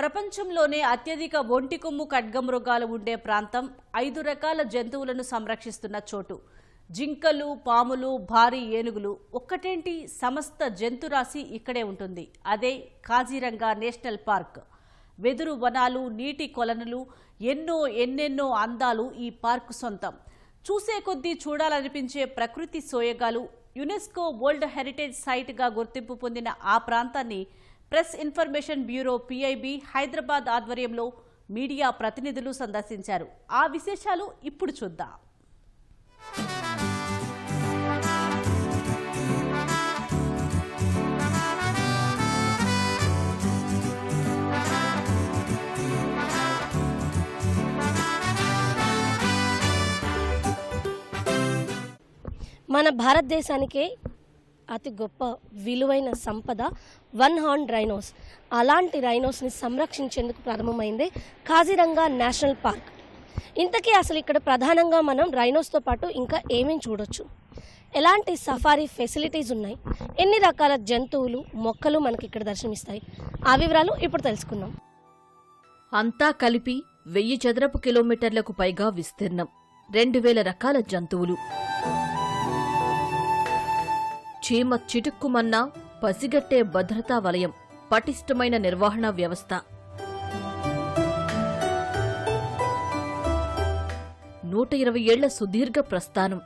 ప్రపంచంలోనే అత్యధిక ఒంటికొమ్ము ఖడ్గమృగాలు ఉండే ప్రాంతం, 5 రకాల జంతువులను సంరక్షిస్తున్న చోటు. జింకలు, పాములు, భారీ ఏనుగులు, ఒక్కటేంటి సమస్త జంతురాశి ఇక్కడే ఉంటుంది. అదే కాజీరంగా నేషనల్ పార్క్. వెదురు వనాలు, నీటి కొలనులు, ఎన్నెన్నో అందాలు ఈ పార్కు సొంతం. చూసే కొద్దీ చూడాలనిపించే ప్రకృతి సోయగాలు. యునెస్కో వరల్డ్ హెరిటేజ్ సైట్గా గుర్తింపు పొందిన ఆ ప్రాంతాన్ని press information bureau PIB Hyderabad ఆధ్వర్యంలో మీడియా ప్రతినిధులు సందర్శించారు. ఆ విశేషాలు ఇప్పుడు చూద్దాం. మన భారతదేశానికే అతి గొప్ప విలువైన సంపద 1 హార్న్ రైనోస్. అలాంటి రైనోస్ని సంరక్షించేందుకు ప్రారంభమైందే కాజీరంగా నేషనల్ పార్క్. ఇంతకీ అసలు ఇక్కడ ప్రధానంగా మనం రైనోస్తో పాటు ఇంకా ఏమేమి చూడొచ్చు, ఎలాంటి సఫారీ ఫెసిలిటీస్ ఉన్నాయి, ఎన్ని రకాల జంతువులు, మొక్కలు మనకి ఇక్కడ దర్శనమిస్తాయి, ఆ వివరాలు ఇప్పుడు తెలుసుకుందాం. అంతా కలిపి 1000 చదరపు కిలోమీటర్లకు పైగా విస్తీర్ణం, 2000 రకాల జంతువులు. చీమ చిటుక్కుమన్నా పసిగట్టే భద్రతా వలయం, పటిష్టమైన నిర్వహణ వ్యవస్థ. 120 ఏళ్ల సుదీర్ఘ ప్రస్థానం,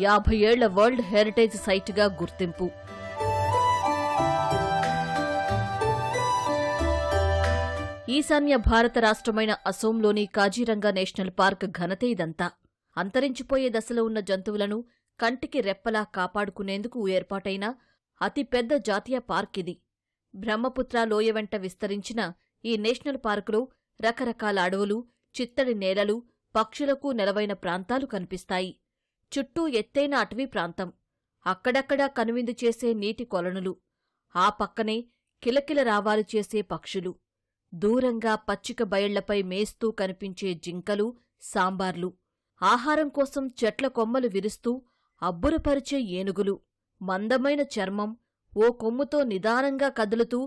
50 ఏళ్ల వరల్డ్ హెరిటేజ్ సైట్గా గుర్తింపు. ఈశాన్య భారత రాష్ట్రమైన అసోంలోని కాజీరంగా నేషనల్ పార్క్ ఘనతే ఇదంతా. అంతరించిపోయే దశలో ఉన్న జంతువులను కంటికి రెప్పలా కాపాడుకునేందుకు ఏర్పాటైన అతిపెద్ద జాతీయ పార్క్ ఇది. బ్రహ్మపుత్ర లోయ వెంట విస్తరించిన ఈ నేషనల్ పార్కులో రకరకాల అడవులు, చిత్తడి నేలలు, పక్షులకు నెలవైన ప్రాంతాలు కనిపిస్తాయి. చుట్టూ ఎత్తైన అటవీ ప్రాంతం, అక్కడక్కడా కనువిందు చేసే నీటి కొలనులు, ఆ పక్కనే కిలకిల రావాలు చేసే పక్షులు, దూరంగా పచ్చిక బయళ్లపై మేస్తూ కనిపించే జింకలు, సాంబార్లు, ఆహారం కోసం చెట్ల కొమ్మలు విరుస్తూ అబ్బురపరిచే ఏనుగులు, మందమైన చర్మం, ఓ కొమ్ముతో నిదానంగా కదులుతూ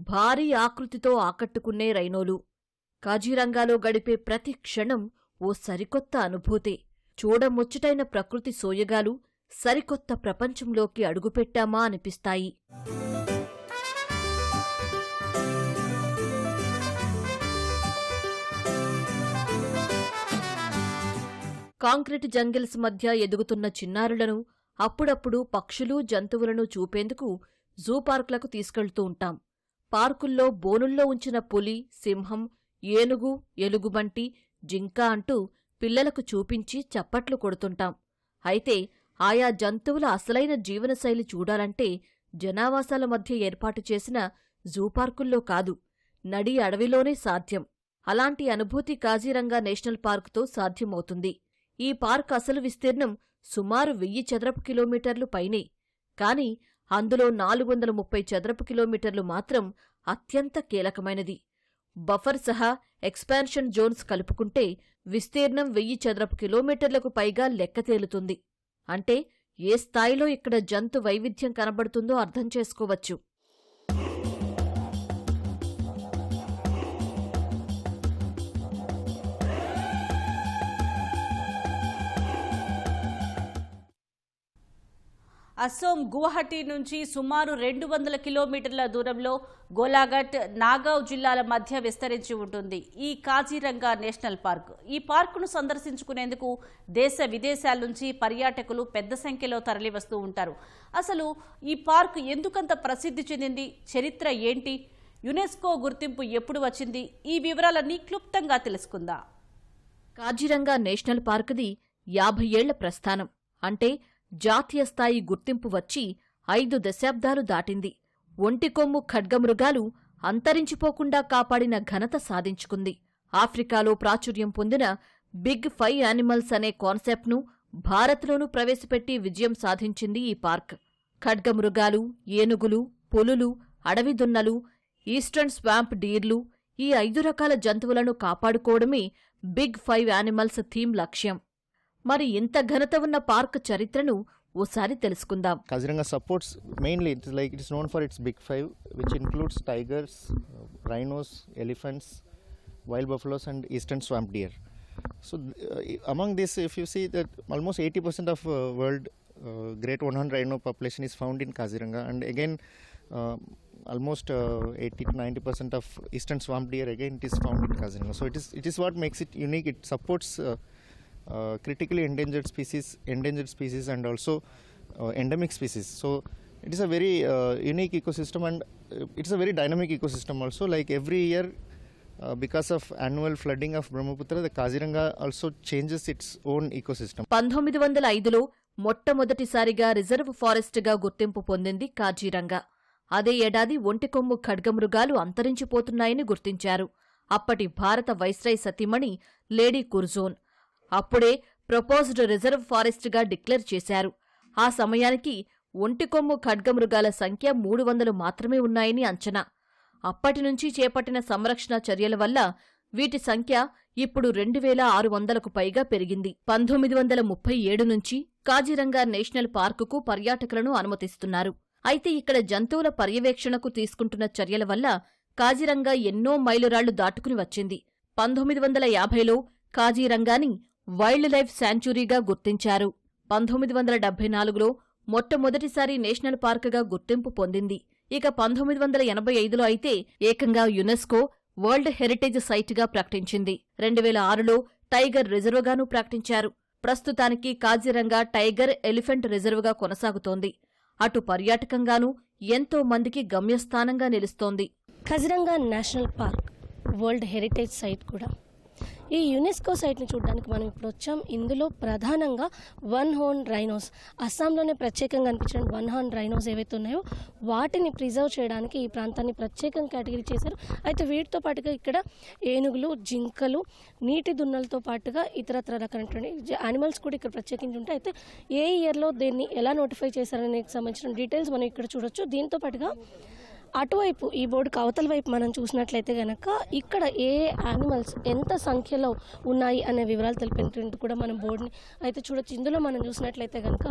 భారీ ఆకృతితో ఆకట్టుకునే రైనోలు. కాజీరంగాలో గడిపే ప్రతి క్షణం ఓ సరికొత్త అనుభూతే. చూడముచ్చటైన ప్రకృతి సోయగాలు సరికొత్త ప్రపంచంలోకి అడుగుపెట్టామా అనిపిస్తాయి. కాంక్రీట్ జంగిల్స్ మధ్య ఎదుగుతున్న చిన్నారులను అప్పుడప్పుడు పక్షులు, జంతువులను చూపేందుకు జూ పార్కులకు తీసుకెళ్తూ ఉంటాం. పార్కుల్లో బోనుల్లో ఉంచిన పులి, సింహం, ఏనుగు, ఎలుగుబంటి, జింక అంటూ పిల్లలకు చూపించి చప్పట్లు కొడుతుంటాం. అయితే ఆయా జంతువుల అసలైన జీవనశైలి చూడాలంటే జనావాసాల మధ్య ఏర్పాటు చేసిన జూ పార్కుల్లో కాదు, నడి అడవిలోనే సాధ్యం. అలాంటి అనుభూతి కాజీరంగా నేషనల్ పార్కుతో సాధ్యమవుతుంది. ఈ పార్క్ అసలు విస్తీర్ణం సుమారు 1000 చదరపు కిలోమీటర్లు పైనే. కాని అందులో 430 చదరపు కిలోమీటర్లు మాత్రం అత్యంత కీలకమైనది. బఫర్ సహా ఎక్స్పాన్షన్ జోన్స్ కలుపుకుంటే విస్తీర్ణం 1000 చదరపు కిలోమీటర్లకు పైగా లెక్క తేలుతుంది. అంటే ఏ స్థాయిలో ఇక్కడ జంతు వైవిధ్యం కనబడుతుందో అర్థం చేసుకోవచ్చు. అసోం గువాహటి నుంచి సుమారు 200 కిలోమీటర్ల దూరంలో గోలాఘట్, నాగావ్ జిల్లాల మధ్య విస్తరించి ఉంటుంది ఈ కాజీరంగా నేషనల్ పార్క్. ఈ పార్కును సందర్శించుకునేందుకు దేశ విదేశాల నుంచి పర్యాటకులు పెద్ద సంఖ్యలో తరలివస్తూ ఉంటారు. అసలు ఈ పార్క్ ఎందుకంత ప్రసిద్ధి చెందింది, చరిత్ర ఏంటి, యునెస్కో గుర్తింపు ఎప్పుడు వచ్చింది, ఈ వివరాలన్నీ క్లుప్తంగా తెలుసుకుందాం. కాజీరంగా నేషనల్ పార్కుది 50 ఏళ్ల ప్రస్థానం. అంటే జాతీయ స్థాయి గుర్తింపు వచ్చి 5 దశాబ్దాలు దాటింది. ఒంటికొమ్ము ఖడ్గమృగాలు అంతరించిపోకుండా కాపాడిన ఘనత సాధించుకుంది. ఆఫ్రికాలో ప్రాచుర్యం పొందిన బిగ్ 5 యానిమల్స్ అనే కాన్సెప్ట్ను భారత్లోనూ ప్రవేశపెట్టి విజయం సాధించింది ఈ పార్క్. ఖడ్గమృగాలు, ఏనుగులు, పులులు, అడవిదున్నలు, ఈస్టర్న్ స్వాంప్ డీర్లు, ఈ 5 రకాల జంతువులను కాపాడుకోవడమే బిగ్ 5 యానిమల్స్ థీమ్ లక్ష్యం. మరి ఇంత ఘనత ఉన్న పార్క్ చరిత్రను ఓసారి తెలుసుకుందాం. Kaziranga supports mainly, it is known for its big five, which includes tigers, rhinos, elephants, wild buffaloes, and eastern swamp deer. So among this, if you see that almost 80% of world great 100 rhino population is found in Kaziranga, and again almost 80 to 90% of eastern swamp deer again it is found in Kaziranga. So it is what makes it unique. It supports critically endangered species and also endemic species. So it is a very unique ecosystem, and it is a very dynamic ecosystem also. Like every year, because of annual flooding of Brahmaputra, the Kaziranga also changes its own ecosystem. 1905లో మొట్టమొదటిసారిగా reserve ఫారెస్ట్గా గుర్తింపు పొందింది కాజీరంగా. అదే ఏడాది ఒంటికొమ్ము ఖడ్గమృగాలు అంతరించిపోతున్నాయని గుర్తించారు అప్పటి భారత viceroy సతీమణి lady కుర్జోన్. అప్పుడే ప్రపోజ్డ్ రిజర్వ్ ఫారెస్ట్గా డిక్లేర్ చేశారు. ఆ సమయానికి ఒంటికొమ్ము ఖడ్గమృగాల సంఖ్య 300 మాత్రమే ఉన్నాయని అంచనా. అప్పటినుంచి చేపట్టిన సంరక్షణ చర్యల వల్ల వీటి సంఖ్య ఇప్పుడు 2600కు పైగా పెరిగింది. 1937 నుంచి కాజీరంగా నేషనల్ పార్కుకు పర్యాటకులను అనుమతిస్తున్నారు. అయితే ఇక్కడ జంతువుల పర్యవేక్షణకు తీసుకుంటున్న చర్యల వల్ల కాజీరంగా ఎన్నో మైలురాళ్లు దాటుకుని వచ్చింది. 1950లో కాజీరంగాని వైల్డ్ లైఫ్ శాంచురీగా గుర్తించారు. 1974లో మొట్టమొదటిసారి నేషనల్ పార్కుగా గుర్తింపు పొందింది. ఇక 1985లో అయితే ఏకంగా యునెస్కో వరల్డ్ హెరిటేజ్ సైట్గా ప్రకటించింది. 2006లో టైగర్ రిజర్వ్గానూ ప్రకటించారు. ప్రస్తుతానికి కాజీరంగా టైగర్ ఎలిఫెంట్ రిజర్వ్గా కొనసాగుతోంది. అటు పర్యాటకంగానూ ఎంతో మందికి గమ్యస్థానంగా నిలుస్తోంది. Kaziranga national park world heritage site కూడా. ఈ యునెస్కో సైట్ని చూడడానికి మనం ఇప్పుడు వచ్చాం. ఇందులో ప్రధానంగా 1 హార్న్ రైనోస్, అస్సాంలోనే ప్రత్యేకంగా అనిపించిన 1 హార్న్ రైనోస్ ఏవైతే ఉన్నాయో వాటిని ప్రిజర్వ్ చేయడానికి ఈ ప్రాంతాన్ని ప్రత్యేకంగా కేటగిరీ చేశారు. అయితే వీటితో పాటుగా ఇక్కడ ఏనుగులు, జింకలు, నీటి దున్నలతో పాటుగా ఇతరత్ర రకమైనటువంటి యానిమల్స్ కూడా ఇక్కడ ప్రత్యేకించి ఉంటాయి. అయితే ఏ ఇయర్లో దీన్ని ఎలా నోటిఫై చేశారనే సంబంధించిన డీటెయిల్స్ మనం ఇక్కడ చూడొచ్చు. దీంతో పాటుగా అటువైపు ఈ బోర్డుకి అవతల వైపు మనం చూసినట్లయితే కనుక ఇక్కడ ఏ యానిమల్స్ ఎంత సంఖ్యలో ఉన్నాయి అనే వివరాలు తెలిపినట్టు కూడా మనం బోర్డుని అయితే చూడొచ్చు. ఇందులో మనం చూసినట్లయితే కనుక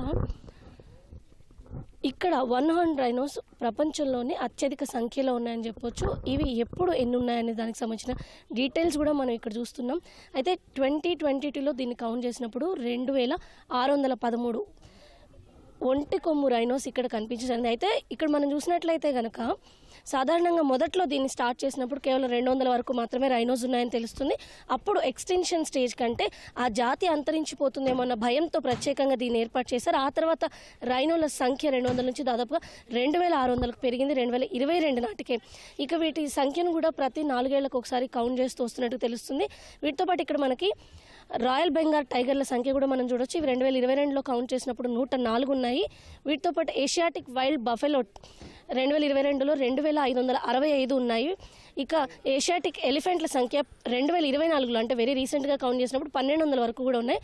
ఇక్కడ 1 హార్న్ రైనోస్ ప్రపంచంలోనే అత్యధిక సంఖ్యలో ఉన్నాయని చెప్పొచ్చు. ఇవి ఎప్పుడు ఎన్ని ఉన్నాయనే దానికి సంబంధించిన డీటెయిల్స్ కూడా మనం ఇక్కడ చూస్తున్నాం. అయితే 2022లో దీన్ని కౌంట్ చేసినప్పుడు 2613 ఒంటి కొమ్ము రైనోస్ ఇక్కడ కనిపించింది. అయితే ఇక్కడ మనం చూసినట్లయితే కనుక సాధారణంగా మొదట్లో దీన్ని స్టార్ట్ చేసినప్పుడు కేవలం 200 వరకు మాత్రమే రైనోస్ ఉన్నాయని తెలుస్తుంది. అప్పుడు ఎక్స్టెన్షన్ స్టేజ్ కంటే ఆ జాతి అంతరించిపోతుందేమో అన్న భయంతో ప్రత్యేకంగా దీన్ని ఏర్పాటు చేశారు. ఆ తర్వాత రైనోల సంఖ్య 200 నుంచి దాదాపుగా 2600కు పెరిగింది 2022 నాటికే. ఇక వీటి సంఖ్యను కూడా ప్రతి 4 ఏళ్లకు ఒకసారి కౌంట్ చేస్తూ వస్తున్నట్టు తెలుస్తుంది. వీటితో పాటు ఇక్కడ మనకి రాయల్ బెంగాల్ టైగర్ల సంఖ్య కూడా మనం చూడొచ్చు. ఇవి 2022లో కౌంట్ చేసినప్పుడు 104 ఉన్నాయి. వీటితో పాటు ఏషియాటిక్ వైల్డ్ బఫెలో 2022లో 2565 ఉన్నాయి. ఇక ఏషియాటిక్ ఎలిఫెంట్ల సంఖ్య 2024లో అంటే వెరీ రీసెంట్గా కౌంట్ చేసినప్పుడు 1200 వరకు కూడా ఉన్నాయి.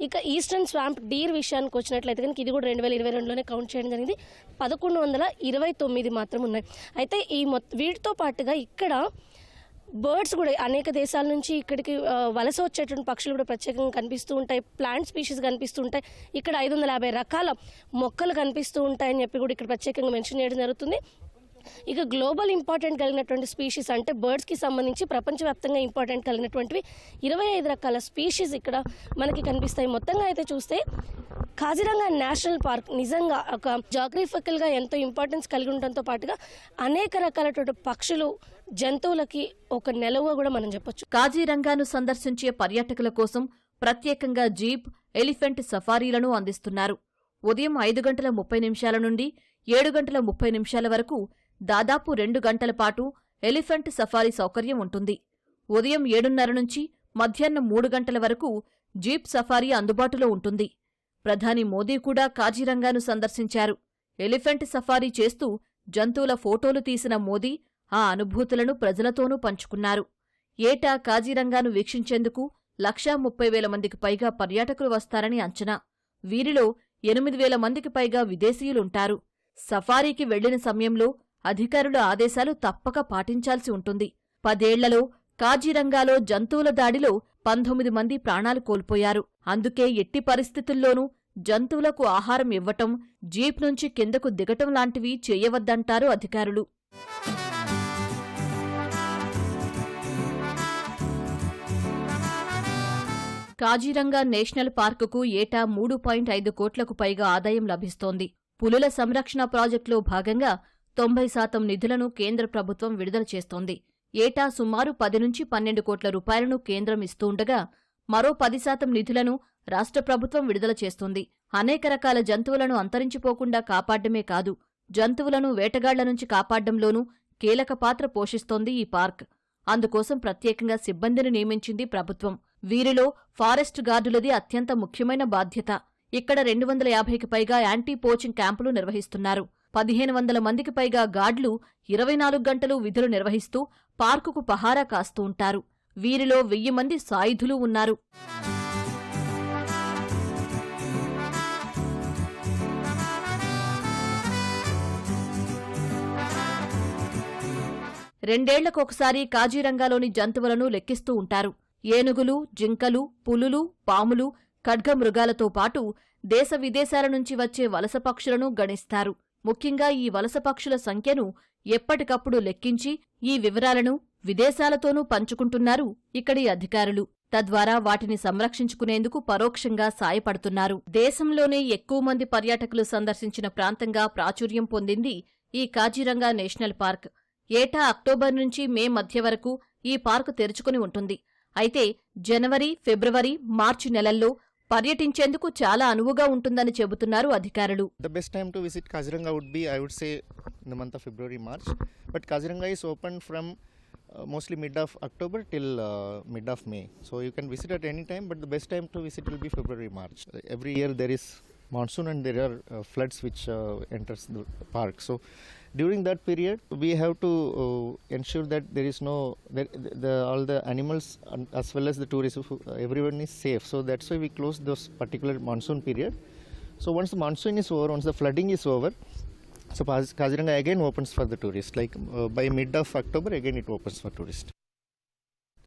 ఇక ఈస్టర్న్ స్వాంప్ డీర్ విషయానికి వచ్చినట్లయితే కనుక ఇది కూడా 2022లోనే కౌంట్ చేయడం జరిగింది. 1129 మాత్రం ఉన్నాయి. అయితే ఈ వీటితో పాటుగా ఇక్కడ బర్డ్స్ కూడా అనేక దేశాల నుంచి ఇక్కడికి వలస వచ్చేటువంటి పక్షులు కూడా ప్రత్యేకంగా కనిపిస్తూ ఉంటాయి. ప్లాంట్ స్పీషీస్ కనిపిస్తూ ఉంటాయి. ఇక్కడ 550 రకాల మొక్కలు కనిపిస్తూ ఉంటాయని చెప్పి కూడా ఇక్కడ ప్రత్యేకంగా మెన్షన్ చేయడం జరుగుతుంది. ఇక గ్లోబల్ ఇంపార్టెంట్ కలిగినటువంటి స్పీషీస్ అంటే బర్డ్స్కి సంబంధించి ప్రపంచవ్యాప్తంగా ఇంపార్టెంట్ కలిగినటువంటివి 25 రకాల స్పీషీస్ ఇక్కడ మనకి కనిపిస్తాయి. మొత్తంగా అయితే చూస్తే కాజిరంగా నేషనల్ పార్క్ నిజంగా ఒక జాగ్రఫికల్గా ఎంతో ఇంపార్టెన్స్ కలిగి ఉండటంతో పాటుగా అనేక రకాలైన పక్షులు, జంతువులకి ఒక నెలవుగా కూడా మనం చెప్పొచ్చు. కాజీరంగాను సందర్శించే పర్యాటకుల కోసం ప్రత్యేకంగా జీప్, ఎలిఫెంట్ సఫారీలను అందిస్తున్నారు. ఉదయం 5:30 నుండి 7:30 వరకు దాదాపు 2 గంటల పాటు ఎలిఫెంట్ సఫారీ సౌకర్యం ఉంటుంది. ఉదయం 7:30 నుంచి మధ్యాహ్నం 3 గంటల వరకు జీప్ సఫారీ అందుబాటులో ఉంటుంది. ప్రధాని మోదీ కూడా కాజీరంగాను సందర్శించారు. ఎలిఫెంట్ సఫారీ చేస్తూ జంతువుల ఫోటోలు తీసిన మోదీ ఆ అనుభూతులను ప్రజలతోనూ పంచుకున్నారు. ఏటా కాజీరంగాను వీక్షించేందుకు 130,000 మందికి పైగా పర్యాటకులు వస్తారని అంచనా. వీరిలో 8,000 మందికి పైగా విదేశీయులుంటారు. సఫారీకి వెళ్లిన సమయంలో అధికారుల ఆదేశాలు తప్పక పాటించాల్సి ఉంటుంది. 10 ఏళ్లలో కాజీరంగాలో జంతువుల దాడిలో 19 మంది ప్రాణాలు కోల్పోయారు. అందుకే ఎట్టి పరిస్థితుల్లోనూ జంతువులకు ఆహారం ఇవ్వటం, జీప్ నుంచి కిందకు దిగటం లాంటివి చేయవద్దంటారు అధికారులు. కాజీరంగా నేషనల్ పార్కుకు ఏటా 3.5 కోట్లకు పైగా ఆదాయం లభిస్తోంది. పులుల సంరక్షణ ప్రాజెక్టులో భాగంగా 90% నిధులను కేంద్ర ప్రభుత్వం విడుదల చేస్తోంది. ఏటా సుమారు 10 నుంచి 12 కోట్ల రూపాయలను కేంద్రం ఇస్తూండగా మరో 10% నిధులను రాష్ట్ర ప్రభుత్వం విడుదల చేస్తోంది. అనేక రకాల జంతువులను అంతరించిపోకుండా కాపాడ్డమే కాదు, జంతువులను వేటగాళ్ల నుంచి కాపాడ్డంలోనూ కీలక పాత్ర పోషిస్తోంది ఈ పార్క్. అందుకోసం ప్రత్యేకంగా సిబ్బందిని నియమించింది ప్రభుత్వం. వీరిలో ఫారెస్ట్ గార్డులది అత్యంత ముఖ్యమైన బాధ్యత. ఇక్కడ 250కి పైగా యాంటీ పోచింగ్ క్యాంపులు నిర్వహిస్తున్నారు. 1500 మందికి పైగా గార్డులు 24 గంటలు విధులు నిర్వహిస్తూ పార్కుకు పహారా కాస్తూ ఉంటారు. వీరిలో 1000 మంది సాయుధులు ఉన్నారు. రెండేళ్లకొకసారి కాజీరంగాలోని జంతువులను లెక్కిస్తూ ఉంటారు. ఏనుగులు, జింకలు, పులులు, పాములు, ఖడ్గమృగాలతో పాటు దేశ విదేశాల నుంచి వచ్చే వలస పక్షులను గణిస్తారు. ముఖ్యంగా ఈ వలస పక్షుల సంఖ్యను ఎప్పటికప్పుడు లెక్కించి ఈ వివరాలను విదేశాలతోనూ పంచుకుంటున్నారు ఇక్కడి అధికారులు. తద్వారా వాటిని సంరక్షించుకునేందుకు పరోక్షంగా సాయపడుతున్నారు. దేశంలోనే ఎక్కువ మంది పర్యాటకులు సందర్శించిన ప్రాంతంగా ప్రాచుర్యం పొందింది ఈ కాజీరంగా నేషనల్ పార్క్. ఏటా అక్టోబర్ నుంచి మే మధ్య వరకు ఈ పార్కు తెరుచుకుని ఉంటుంది. అయితే జనవరి, ఫిబ్రవరి, మార్చి నెలల్లో పర్యటించేందుకు చాలా అనువుగా ఉంటుందని చెబుతున్నారు అధికారులు. The best time to visit Kaziranga would be, I would say, in the month of February, March. But Kaziranga is open from mostly mid of October till mid of May. So you can visit at any time, but the best time to visit will be February, March. Every year there is monsoon and there are floods which enters the park. So during that period we have to ensure that there is no all the animals as well as the tourists, everyone is safe. So that's why we close those particular monsoon period. So once the monsoon is over, once the flooding is over, so Kaziranga again opens for the tourists. Like by mid of October again it opens for tourists.